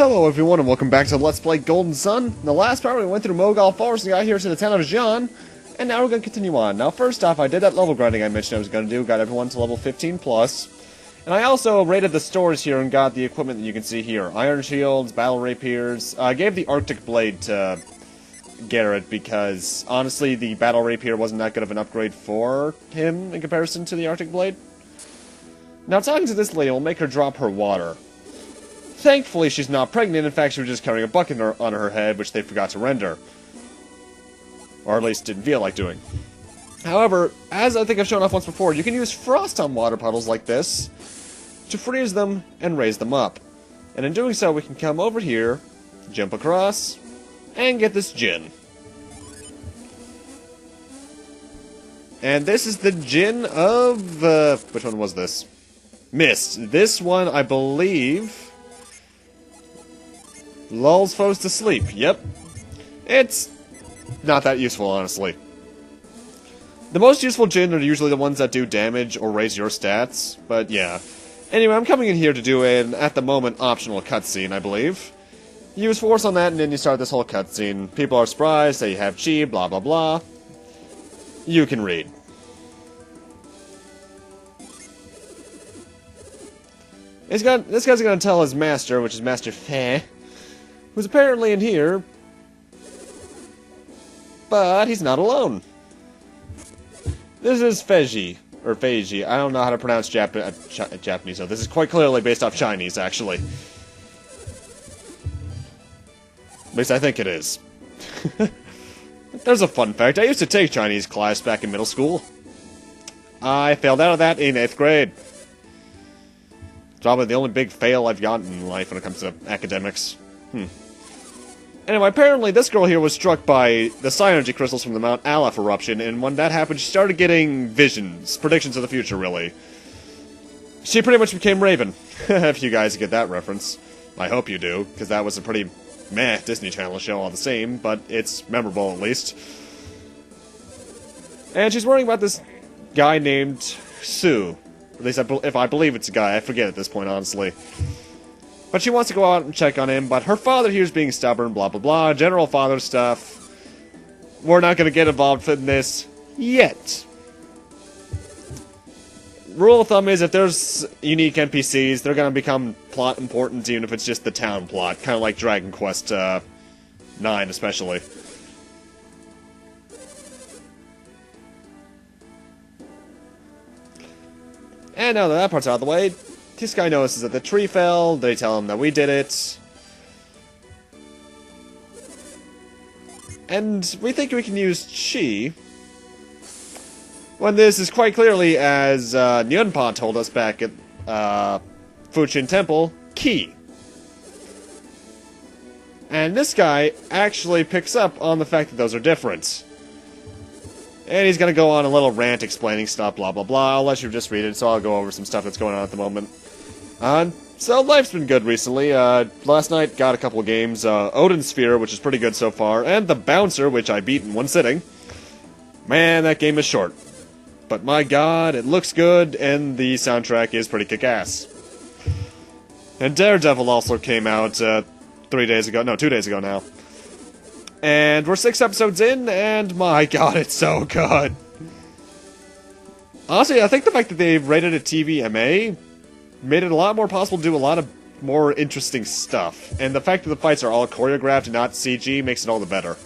Hello everyone and welcome back to Let's Play Golden Sun. In the last part we went through Mogal Forest and got here to the town of Djinn, and now we're going to continue on. Now first off, I did that level grinding I mentioned I was going to do, got everyone to level 15+, and I also raided the stores here and got the equipment that you can see here. Iron shields, battle rapiers. I gave the Arctic blade to Garrett because, honestly, the battle rapier wasn't that good of an upgrade for him in comparison to the Arctic blade. Now talking to this lady will make her drop her water. Thankfully, she's not pregnant. In fact, she was just carrying a bucket on her head, which they forgot to render. Or at least didn't feel like doing. However, as I think I've shown off once before, you can use frost on water puddles like this to freeze them and raise them up. And in doing so, we can come over here, jump across, and get this Djinn. And this is the Djinn of... which one was this? Mist. This one, I believe... lulls foes to sleep. Yep. It's not that useful, honestly. The most useful Djinn are usually the ones that do damage or raise your stats, but yeah. Anyway, I'm coming in here to do an, at the moment, optional cutscene, I believe. Use force on that, and then you start this whole cutscene. People are surprised, they have chi, blah blah blah. You can read. This guy's gonna tell his master, which is Master Feh, who's apparently in here, but he's not alone. This is Feji, or Feiji. I don't know how to pronounce Japanese, so this is quite clearly based off Chinese, actually. At least I think it is. There's a fun fact. I used to take Chinese class back in middle school. I failed out of that in 8th grade. Probably the only big fail I've gotten in life when it comes to academics. Anyway, apparently this girl here was struck by the Psy-energy crystals from the Mt.Aleph eruption, and when that happened, she started getting visions, predictions of the future, really. She pretty much became Raven, if you guys get that reference. I hope you do, because that was a pretty meh Disney Channel show all the same, but it's memorable at least. And she's worrying about this guy named Sue. At least if I believe it's a guy, I forget at this point, honestly. But she wants to go out and check on him, but her father here is being stubborn, blah blah blah, general father stuff. We're not going to get involved in this yet. Rule of thumb is if there's unique NPCs, they're going to become plot important even if it's just the town plot, kind of like Dragon Quest 9 especially. And now that that part's out of the way, this guy notices that the tree fell, they tell him that we did it. And we think we can use chi. When this is quite clearly, as NOONE told us back at Fuchin Temple, ki. And this guy actually picks up on the fact that those are different. And he's gonna go on a little rant explaining stuff, blah blah blah. I'll let you just read it, so I'll go over some stuff that's going on at the moment. So life's been good recently. Last night got a couple of games. Odin Sphere, which is pretty good so far, and The Bouncer, which I beat in one sitting. Man, that game is short. But my god, it looks good, and the soundtrack is pretty kick-ass. And Daredevil also came out 3 days ago. No, 2 days ago now. And we're 6 episodes in, and my god, it's so good. Honestly, I think the fact that they rated it TVMA made it a lot more possible to do a lot of more interesting stuff. And the fact that the fights are all choreographed and not CG makes it all the better.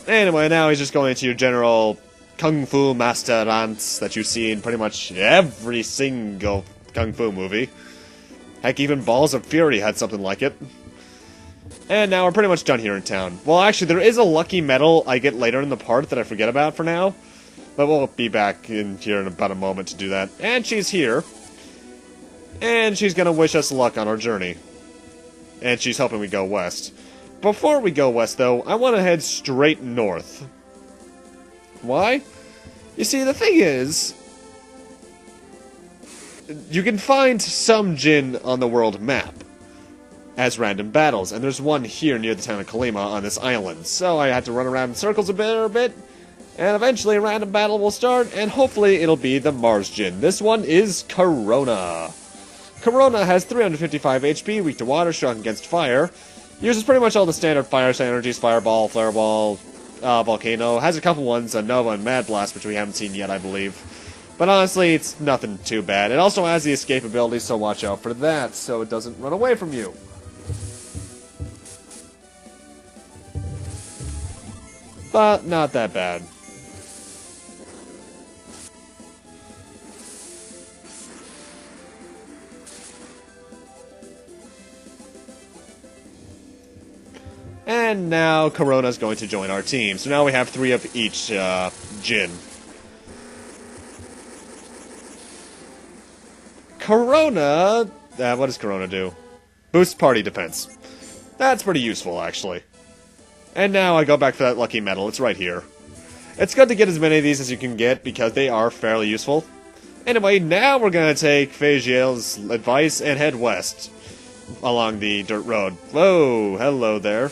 Anyway, now he's just going into your general Kung Fu master rants that you see in pretty much every single Kung Fu movie. Heck, even Balls of Fury had something like it. And now we're pretty much done here in town. Well, actually, there is a lucky medal I get later in the part that I forget about for now. But we'll be back in here in about a moment to do that. And she's here. And she's gonna wish us luck on our journey. And she's hoping we go west. Before we go west, though, I want to head straight north. Why? You see, the thing is, you can find some Djinn on the world map as random battles, and there's one here near the town of Kalima on this island. So I had to run around in circles a bit, And eventually a random battle will start, and hopefully it'll be the Mars Djinn. This one is Corona. Corona has 355 HP, weak to water, strong against fire. Uses pretty much all the standard fire energies, Fireball, Flairball, Volcano. Has a couple ones, Nova and Mad Blast, which we haven't seen yet, I believe. But honestly, it's nothing too bad. It also has the escape ability, so watch out for that, so it doesn't run away from you. But not that bad. And now Corona's going to join our team. So now we have 3 of each Djinn. Corona... what does Corona do? Boosts party defense. That's pretty useful, actually. And now I go back for that lucky medal. It's right here. It's good to get as many of these as you can get, because they are fairly useful. Anyway, now we're going to take Fagiel's advice and head west along the dirt road. Whoa, hello there.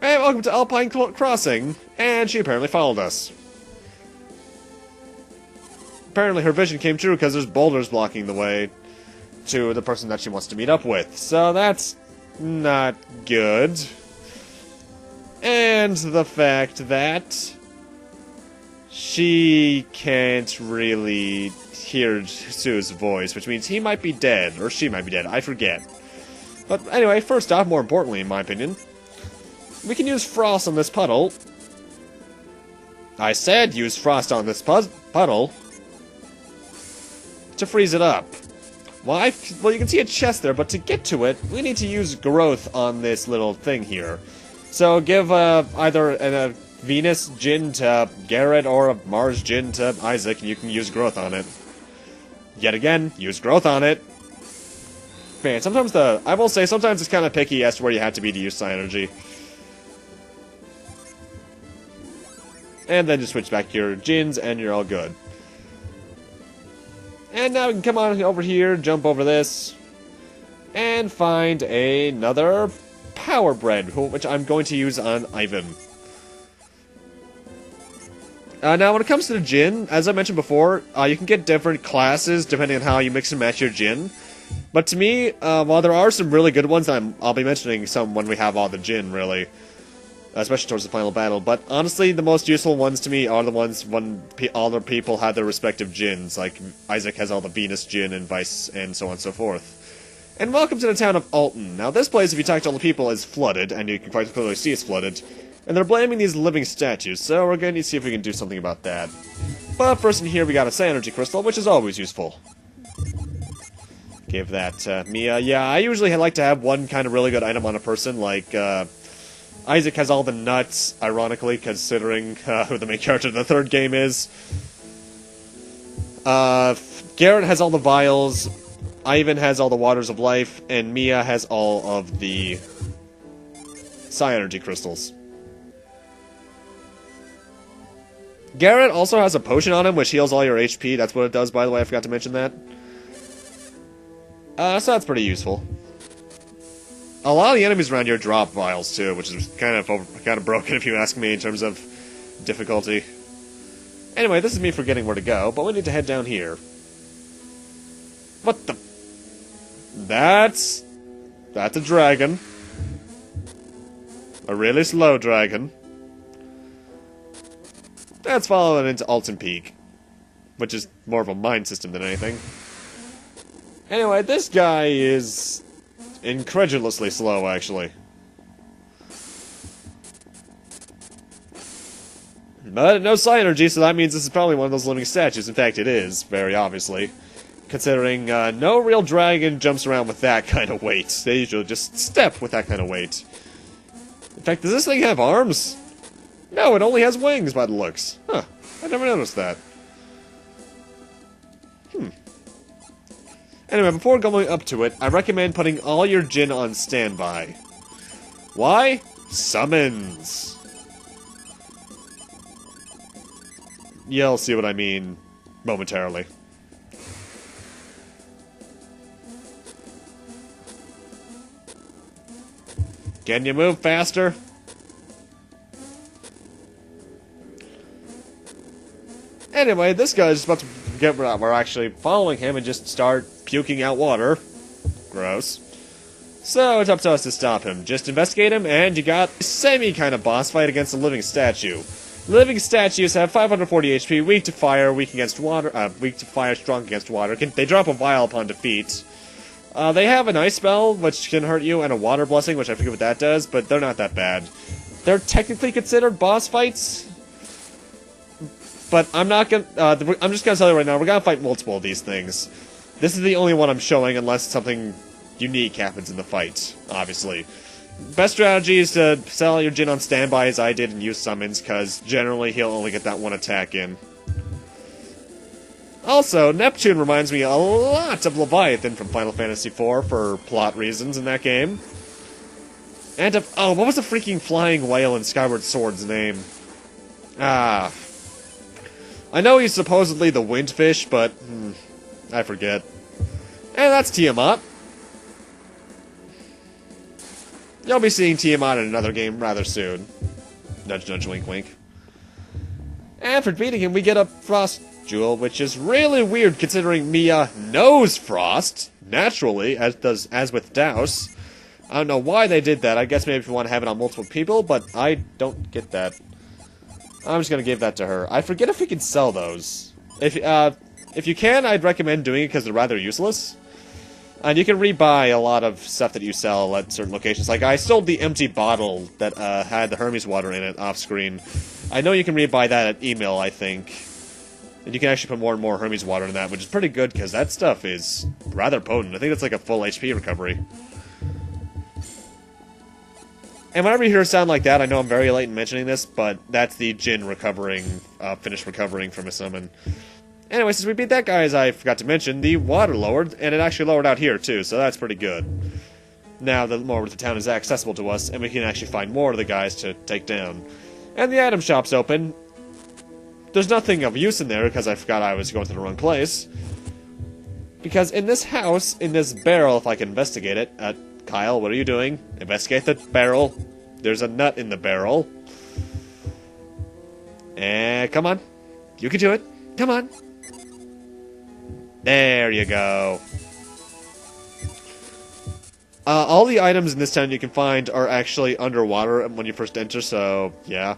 And welcome to Alpine Crossing, and she apparently followed us. Apparently her vision came true because there's boulders blocking the way to the person that she wants to meet up with. So that's not good. And the fact that she can't really hear Sue's voice, which means he might be dead, or she might be dead, I forget. But anyway, first off, more importantly in my opinion, we can use frost on this puddle. I said use frost on this puddle to freeze it up. Well, you can see a chest there, but to get to it, we need to use growth on this little thing here. So give either a Venus Djinn to Garrett or a Mars Djinn to Isaac, and you can use growth on it. Yet again, use growth on it. Man, sometimes I will say, sometimes it's kind of picky as to where you have to be to use Psi Energy. And then just switch back to your Djinns, and you're all good. And now we can come on over here, jump over this, and find another Power Bread, which I'm going to use on Ivan. Now, when it comes to the Djinn, as I mentioned before, you can get different classes depending on how you mix and match your Djinn. But to me, while there are some really good ones, I'll be mentioning some when we have all the Djinn, really. Especially towards the final battle. But honestly, the most useful ones to me are the ones when all the people have their respective Djinns. Like, Isaac has all the Venus Djinn and Vice, and so on and so forth. And welcome to the town of Altin. Now, this place, if you talk to all the people, is flooded, and you can quite clearly see it's flooded. And they're blaming these living statues, so we're going to see if we can do something about that. But first in here, we got a Psi Energy Crystal, which is always useful. Give that to Mia. Yeah, I usually like to have one kind of really good item on a person, like, Isaac has all the nuts, ironically, considering who the main character of the third game is. Garrett has all the vials, Ivan has all the waters of life, and Mia has all of the Psi Energy Crystals. Garrett also has a potion on him, which heals all your HP. That's what it does, by the way, I forgot to mention that. So that's pretty useful. A lot of the enemies around here drop vials too, which is kind of broken if you ask me in terms of difficulty. Anyway, this is me forgetting where to go, but we need to head down here. What the? That's a dragon. A really slow dragon. Let's follow it into Altin Peak, which is more of a mine system than anything. Anyway, this guy is incredulously slow, actually. But no Psi Energy, so that means this is probably one of those living statues. In fact, it is, very obviously. Considering no real dragon jumps around with that kind of weight. They usually just step with that kind of weight. In fact, does this thing have arms? No, it only has wings by the looks. Huh, I never noticed that. Anyway, before going up to it, I recommend putting all your Djinn on standby. Why? Summons! You'll see what I mean momentarily. Can you move faster? Anyway, this guy's about to get... We're actually following him and just start puking out water. Gross. So, it's up to us to stop him. Just investigate him, and you got a semi-kind of boss fight against a living statue. Living statues have 540 HP, weak to fire, weak against water, weak to fire, strong against water. They drop a vial upon defeat. They have an ice spell, which can hurt you, and a water blessing, which I forget what that does, but they're not that bad. They're technically considered boss fights, but I'm not gonna, I'm just gonna tell you right now, we're gonna fight multiple of these things. This is the only one I'm showing, unless something unique happens in the fight, obviously. Best strategy is to sell your Djinn on standby, as I did, and use summons, because generally he'll only get that one attack in. Also, Neptune reminds me a lot of Leviathan from Final Fantasy IV for plot reasons in that game. And of, oh, what was the freaking flying whale in Skyward Sword's name? I know he's supposedly the windfish, but I forget. And that's Tiamat. You'll be seeing Tiamat in another game rather soon. Nudge, nudge, wink, wink. And for beating him, we get a Frost Jewel, which is really weird considering Mia knows Frost, naturally, as with Douse. I don't know why they did that. I guess maybe if you want to have it on multiple people, but I don't get that. I'm just gonna give that to her. I forget if we can sell those. If you can, I'd recommend doing it because they're rather useless. And you can rebuy a lot of stuff that you sell at certain locations. Like, I sold the empty bottle that had the Hermes water in it off-screen. I know you can rebuy that at email, I think. And you can actually put more and more Hermes water in that, which is pretty good, because that stuff is rather potent. I think it's like a full HP recovery. And whenever you hear a sound like that, I know I'm very late in mentioning this, but that's the Djinn recovering, finished recovering from a summon. Anyway, since we beat that guy, as I forgot to mention, the water lowered, and it actually lowered out here, too, so that's pretty good. Now that more of the town is accessible to us, and we can actually find more of the guys to take down. And the item shop's open. There's nothing of use in there, because I forgot I was going to the wrong place. Because in this house, in this barrel, if I can investigate it... Kyle, what are you doing? Investigate the barrel. There's a nut in the barrel. And come on. You can do it. Come on. There you go. All the items in this town you can find are actually underwater when you first enter, so yeah.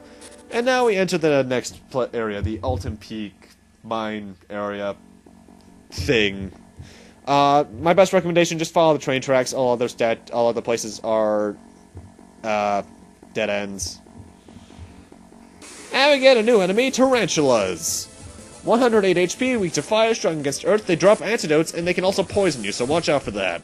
And now we enter the next area, the Altin Peak mine area thing. My best recommendation, just follow the train tracks. All other places are dead ends. And we get a new enemy, tarantulas. 108 HP, weak to fire, strong against earth. They drop antidotes, and they can also poison you, so watch out for that.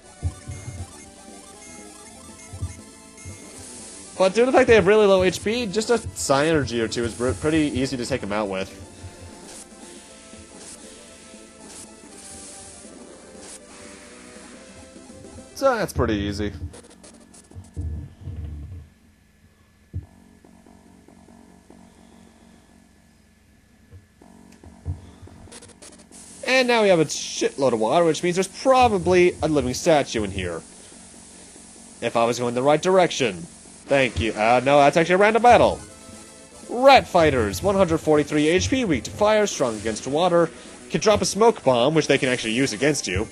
But due to the fact they have really low HP, just a Psi Energy or two is pretty easy to take them out with. So that's pretty easy. And now we have a shitload of water, which means there's probably a living statue in here. If I was going the right direction. Thank you. No, that's actually a random battle. Rat Fighters, 143 HP, weak to fire, strong against water, can drop a smoke bomb, which they can actually use against you,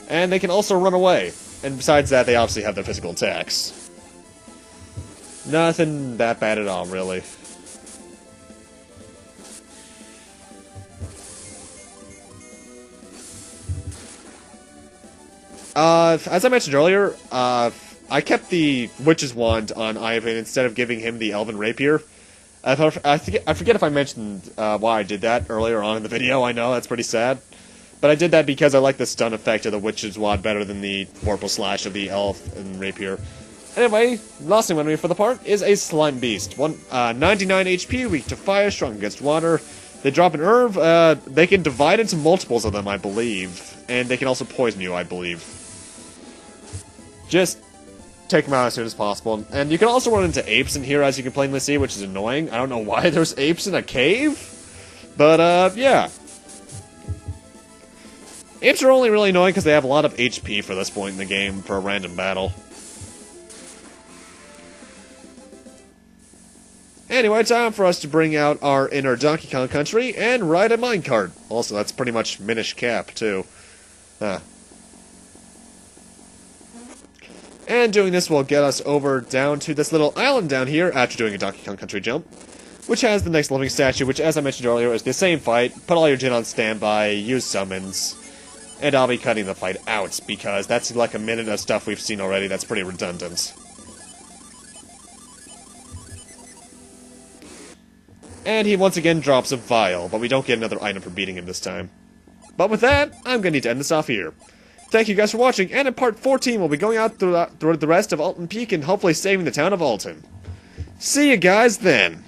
and they can also run away. And besides that, they obviously have their physical attacks. Nothing that bad at all, really. As I mentioned earlier, I kept the Witch's Wand on Ivan instead of giving him the Elven Rapier. I forget if I mentioned why I did that earlier on in the video. I know, that's pretty sad. But I did that because I like the stun effect of the Witch's Wand better than the Vorpal Slash of the Elven Rapier. Anyway, last thing enemy for the part is a Slime Beast. 99 HP, weak to fire, strong against water. They drop an herb, they can divide into multiples of them, I believe. And they can also poison you, I believe. Just take them out as soon as possible. And you can also run into apes in here, as you can plainly see, which is annoying. I don't know why there's apes in a cave, but, yeah. Apes are only really annoying because they have a lot of HP for this point in the game for a random battle. Anyway, time for us to bring out our inner Donkey Kong country and ride a minecart. Also, that's pretty much Minish Cap, too. And doing this will get us over down to this little island down here after doing a Donkey Kong country jump, which has the next living statue, which, as I mentioned earlier, is the same fight. Put all your Djinn on standby, use summons, and I'll be cutting the fight out, because that's like a minute of stuff we've seen already that's pretty redundant. And he once again drops a vial, but we don't get another item for beating him this time. But with that, I'm going to need to end this off here. Thank you guys for watching, and in part 14 we'll be going out through the rest of Altin Peak and hopefully saving the town of Altin. See you guys then!